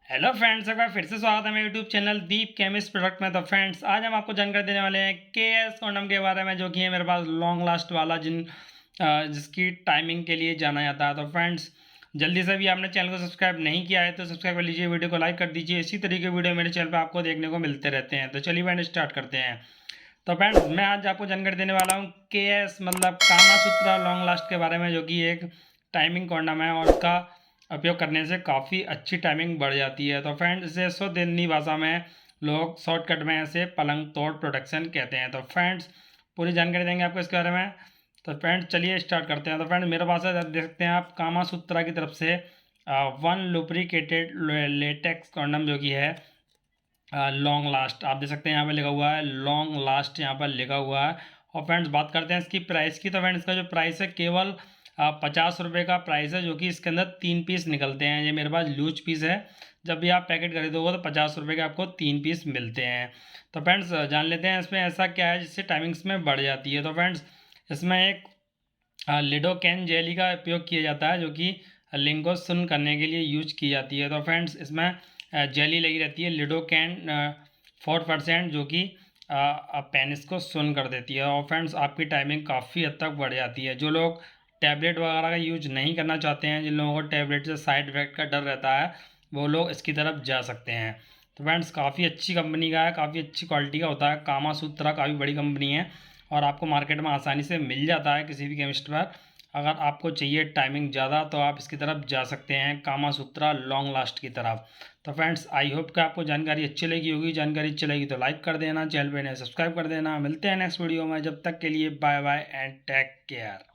Hello friends, एक बार फिर से स्वागत है मेरे यूट्यूब चैनल दीप केमिस्ट प्रोडक्ट में। तो फ्रेंड्स, आज हम आपको जानकारी देने वाले हैं के एस कॉन्डम के बारे में, जो कि है मेरे पास लॉन्ग लास्ट वाला जिसकी टाइमिंग के लिए जाना जाता है। तो फ्रेंड्स, जल्दी से भी आपने चैनल को सब्सक्राइब नहीं किया है तो सब्सक्राइब कर लीजिए, वीडियो को लाइक कर दीजिए। इसी तरीके के वीडियो मेरे चैनल पर आपको देखने को मिलते रहते हैं। तो चलिए फ्रेंड्स, स्टार्ट करते हैं। तो फ्रेंड्स, मैं आज आपको जानकारी देने वाला हूँ के एस मतलब कामासूत्रा लॉन्ग लास्ट के बारे में, जो कि एक टाइमिंग कॉन्डम है और उसका उपयोग करने से काफ़ी अच्छी टाइमिंग बढ़ जाती है। तो फ्रेंड्स, इसे शुद्ध हिंदी भाषा में लोग शॉर्टकट में इसे पलंग तोड़ प्रोटेक्शन कहते हैं। तो फ्रेंड्स, पूरी जानकारी देंगे आपको इसके बारे में। तो फ्रेंड्स, चलिए स्टार्ट करते हैं। तो फ्रेंड्स, मेरे पास है, देख सकते हैं आप, कामासूत्रा की तरफ से वन लुब्रिकेटेड लेटेक्स कॉन्डम, जो कि है लॉन्ग लास्ट। आप देख सकते हैं यहाँ पे लिखा हुआ है लॉन्ग लास्ट, यहाँ पर लिखा हुआ है। और फ्रेंड्स, बात करते हैं इसकी प्राइस की। तो फ्रेंड्स, इसका जो प्राइस है केवल 50 रुपये का प्राइस है, जो कि इसके अंदर 3 पीस निकलते हैं। ये मेरे पास लूज पीस है। जब भी आप पैकेट खरीदोगे तो 50 रुपये के आपको 3 पीस मिलते हैं। तो फ्रेंड्स, जान लेते हैं इसमें ऐसा क्या है जिससे टाइमिंग्स में बढ़ जाती है। तो फ्रेंड्स, इसमें एक लिडोकैन जेली का उपयोग किया जाता है, जो कि लिंग को सुन्न करने के लिए यूज की जाती है। तो फ्रेंड्स, इसमें जेली लगी रहती है लिडोकैन 4%, जो कि पेनिस को सुन्न कर देती है। और फ्रेंड्स, आपकी टाइमिंग काफ़ी हद तक बढ़ जाती है। जो लोग टैबलेट वगैरह का यूज नहीं करना चाहते हैं, जिन लोगों को टैबलेट से साइड इफेक्ट का डर रहता है, वो लोग इसकी तरफ जा सकते हैं। तो फ्रेंड्स, काफ़ी अच्छी कंपनी का है, काफ़ी अच्छी क्वालिटी का होता है। कामा सूत्रा काफ़ी बड़ी कंपनी है और आपको मार्केट में आसानी से मिल जाता है किसी भी केमिस्ट पर। अगर आपको चाहिए टाइमिंग ज़्यादा तो आप इसकी तरफ जा सकते हैं, कामा सूत्रा लॉन्ग लास्ट की तरफ। तो फ्रेंड्स, आई होप कि आपको जानकारी अच्छी लगी होगी। जानकारी अच्छी लगी तो लाइक कर देना, चैनल पे नए सब्सक्राइब कर देना। मिलते हैं नेक्स्ट वीडियो में, जब तक के लिए bye bye and take care.